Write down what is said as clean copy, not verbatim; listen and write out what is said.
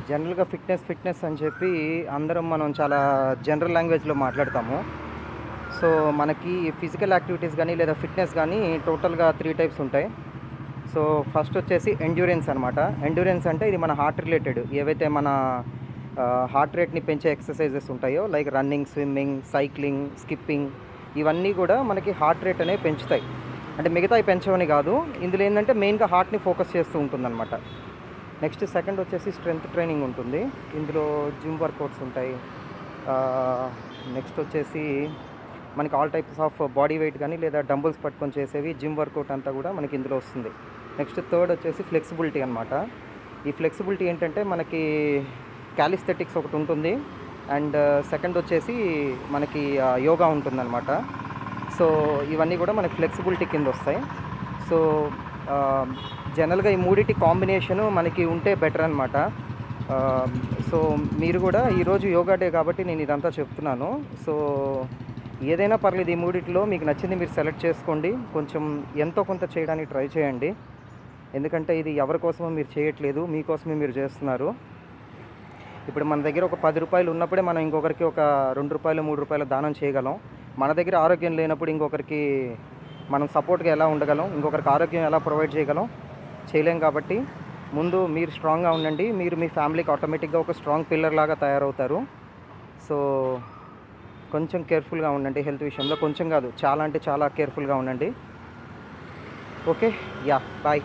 జనరల్‌గా ఫిట్‌నెస్ అని చెప్పి అందరం మనం చాలా జనరల్ లాంగ్వేజ్‌లో మాట్లాడతాము. సో, మనకి ఫిజికల్ యాక్టివిటీస్ గానీ, లేదా ఫిట్‌నెస్ గానీ టోటల్‌గా 3 టైప్స్ ఉంటాయి. సో, ఫస్ట్ వచ్చేసి ఎండ్యూరెన్స్ అనమాట. ఎండ్యూరెన్స్ అంటే ఇది మన హార్ట్ రిలేటెడ్. ఏవైతే మన హార్ట్ రేట్‌ని పెంచే ఎక్సర్‌సైజెస్ ఉంటాయో like running, swimming, cycling, skipping ఇవన్నీ గూడా మనకి హార్ట్ రేట్ అనేవి పెంచుతాయి. అంటే మిగతాయి పెంచవని గాదు. ఇందులో ఏందంటే మెయిన్‌గా హార్ట్‌ని ఫోకస్ చేస్తూ ఉంటుందనమాట. నెక్స్ట్ సెకండ్ వచ్చేసి స్ట్రెంత్ ట్రైనింగ్ ఉంటుంది. ఇందులో జిమ్ వర్కౌట్స్ ఉంటాయి. ఆహ్, నెక్స్ట్ వచ్చేసి మనకి all types of body weight గానీ, లేదా డంబుల్స్ పట్టుకొని చేసేవి జిమ్ వర్కౌట్ అంతా గూడా మనకి ఇందులో వస్తుంది. నెక్స్ట్ థర్డ్ వచ్చేసి ఫ్లెక్సిబిలిటీ అనమాట. ఈ ఫ్లెక్సిబిలిటీ ఏంటంటే మనకి కాలిస్థెటిక్స్ ఒకటుంటుంది. అండ్ సెకండ్ వచ్చేసి మనకి యోగా ఉంటుందనమాట. సో, ఇవన్నీ గూడా మనకి ఫ్లెక్సిబిలిటీ కిందొస్తాయి. సో, ఆహ్, జనరల్‌గా ఈ మూడిటి కాంబినేషను మనకి ఉంటే బెటర్ అనమాట. ఆహ్, సో, మీరు గూడా ఈరోజు యోగా డే కాబట్టి నేను ఇదంతా చెప్తున్నాను. సో, ఏదైనా పర్లేదు ఈ మూడిట్లో మీకు నచ్చింది మీరు సెలెక్ట్ చేసుకోండి. కొంచెం ఎంతో కొంత చేయడానికి ట్రై చేయండి. ఎందుకంటే ఇది ఎవరి కోసమో మీరు చేయట్లేదు. మీకోసమే మీరు చేస్తున్నారు. ఇప్పుడు మన దగ్గర ఒక రూ. 10 ఉన్నప్పుడే మనం ఇంకొకరికి ఒక రూ. 2, రూ. 3 దానం చేయగలం. మన దగ్గర ఆరోగ్యం లేనప్పుడు ఇంకొకరికి మనం సపోర్ట్‌గా ఎలా ఉండగలం? ఇంకొకరికి ఆరోగ్యం ఎలా ప్రొవైడ్ చేయగలం? చేయలేం కాబట్టి ముందు మీరు స్ట్రాంగ్‌గా ఉండండి. మీరు మీ ఫ్యామిలీకి ఆటోమేటిక్‌గా ఒక స్ట్రాంగ్ పిల్లర్ లాగా తయారవుతారు. సో, కొంచెం కేర్‌ఫుల్‌గా ఉండండి హెల్త్ విషయంలో. కొంచెం కాదు చాలా అంటే చాలా కేర్‌ఫుల్‌గా ఉండండి. ఓకే. యాహ్! బాయ్.